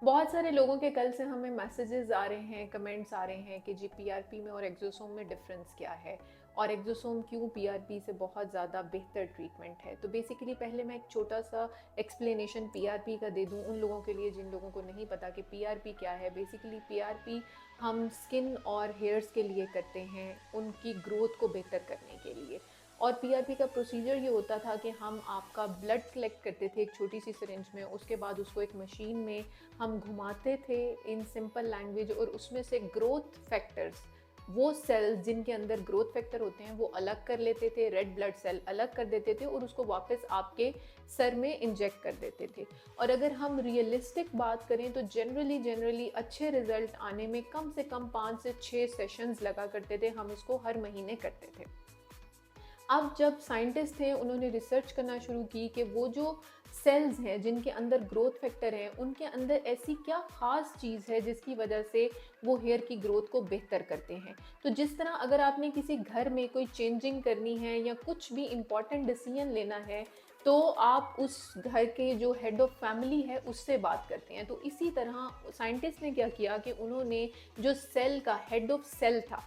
बहुत सारे लोगों के कल से हमें मैसेजेस आ रहे हैं, कमेंट्स आ रहे हैं कि जी पीआरपी में और एक्सोसोम में डिफरेंस क्या है और एक्सोसोम क्यों पीआरपी से बहुत ज़्यादा बेहतर ट्रीटमेंट है। तो बेसिकली पहले मैं एक छोटा सा एक्सप्लेनेशन पीआरपी का दे दूं उन लोगों के लिए जिन लोगों को नहीं पता कि पीआरपी क्या है। बेसिकली पीआरपी हम स्किन और हेयर्स के लिए करते हैं, उनकी ग्रोथ को बेहतर करने के लिए। और पीआरपी का प्रोसीजर ये होता था कि हम आपका ब्लड कलेक्ट करते थे एक छोटी सी सिरिंज में, उसके बाद उसको एक मशीन में हम घुमाते थे इन सिंपल लैंग्वेज, और उसमें से ग्रोथ फैक्टर्स, वो सेल्स जिनके अंदर ग्रोथ फैक्टर होते हैं वो अलग कर लेते थे, रेड ब्लड सेल अलग कर देते थे और उसको वापस आपके सर में इंजेक्ट कर देते थे। और अगर हम रियलिस्टिक बात करें तो जनरली अच्छे रिजल्ट आने में कम से कम 5 से 6 सेशंस लगा करते थे, हम इसको हर महीने करते थे। अब जब साइंटिस्ट थे उन्होंने रिसर्च करना शुरू की कि वो जो सेल्स हैं जिनके अंदर ग्रोथ फैक्टर हैं, उनके अंदर ऐसी क्या खास चीज़ है जिसकी वजह से वो हेयर की ग्रोथ को बेहतर करते हैं। तो जिस तरह अगर आपने किसी घर में कोई चेंजिंग करनी है या कुछ भी इम्पॉर्टेंट डिसीजन लेना है, तो आप उस घर के जो हेड ऑफ फैमिली है उससे बात करते हैं। तो इसी तरह साइंटिस्ट ने क्या किया कि उन्होंने जो सेल का हेड ऑफ सेल था,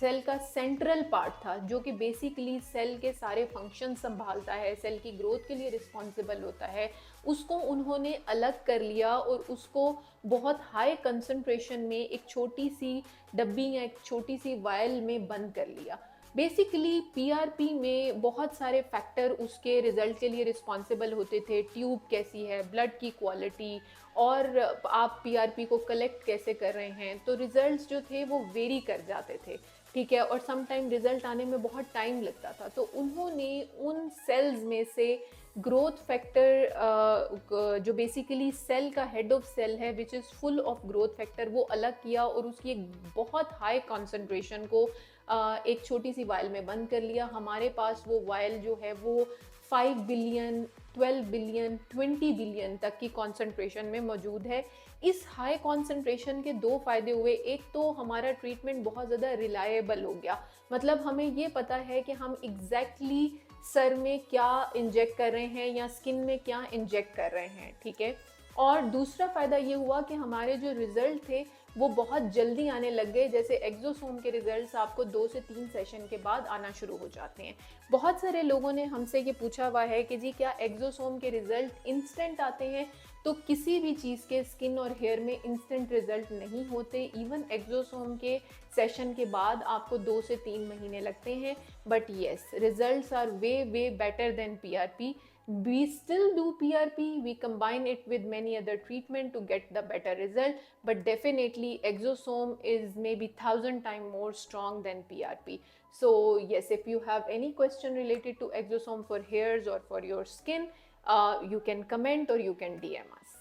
सेल का सेंट्रल पार्ट था जो कि बेसिकली सेल के सारे फंक्शन संभालता है, सेल की ग्रोथ के लिए रिस्पॉन्सिबल होता है, उसको उन्होंने अलग कर लिया और उसको बहुत हाई कंसंट्रेशन में एक छोटी सी डब्बी या एक छोटी सी वायल में बंद कर लिया। बेसिकली पीआरपी में बहुत सारे फैक्टर उसके रिजल्ट के लिए रिस्पॉन्सिबल होते थे, ट्यूब कैसी है, ब्लड की क्वालिटी, और आप पीआरपी को कलेक्ट कैसे कर रहे हैं। तो रिजल्ट्स जो थे वो वेरी कर जाते थे, ठीक है, और सम टाइम रिजल्ट आने में बहुत टाइम लगता था। तो उन्होंने उन सेल्स में से ग्रोथ फैक्टर जो बेसिकली सेल का हेड ऑफ सेल है which is full of growth factor, वो अलग किया और उसकी एक बहुत हाई कॉन्सेंट्रेशन को एक छोटी सी वायल में बंद कर लिया। हमारे पास वो वायल जो है वो 5 बिलियन, 12 बिलियन, 20 बिलियन तक की कॉन्सेंट्रेशन में मौजूद है। इस हाई कॉन्सेंट्रेशन के दो फायदे हुए, एक तो हमारा ट्रीटमेंट बहुत ज़्यादा रिलायबल हो गया, मतलब हमें ये पता है कि हम एग्जैक्टली सर में क्या इंजेक्ट कर रहे हैं या स्किन में क्या इंजेक्ट कर रहे हैं, ठीक है। और दूसरा फ़ायदा ये हुआ कि हमारे जो रिज़ल्ट थे वो बहुत जल्दी आने लग गए। जैसे एक्सोसोम के रिजल्ट्स आपको 2 से 3 सेशन के बाद आना शुरू हो जाते हैं। बहुत सारे लोगों ने हमसे ये पूछा हुआ है कि जी क्या एक्सोसोम के रिजल्ट इंस्टेंट आते हैं? तो किसी भी चीज़ के स्किन और हेयर में इंस्टेंट रिजल्ट नहीं होते। इवन एक्सोसोम के सेशन के बाद आपको 2 से 3 महीने लगते हैं, but yes, results are way way better than PRP. We still do PRP, we combine it with many other treatment to get the better result, but definitely exosome is maybe 1,000 times more strong than PRP. So yes, if you have any question related to exosome for hairs or for your skin, you can comment or you can DM us.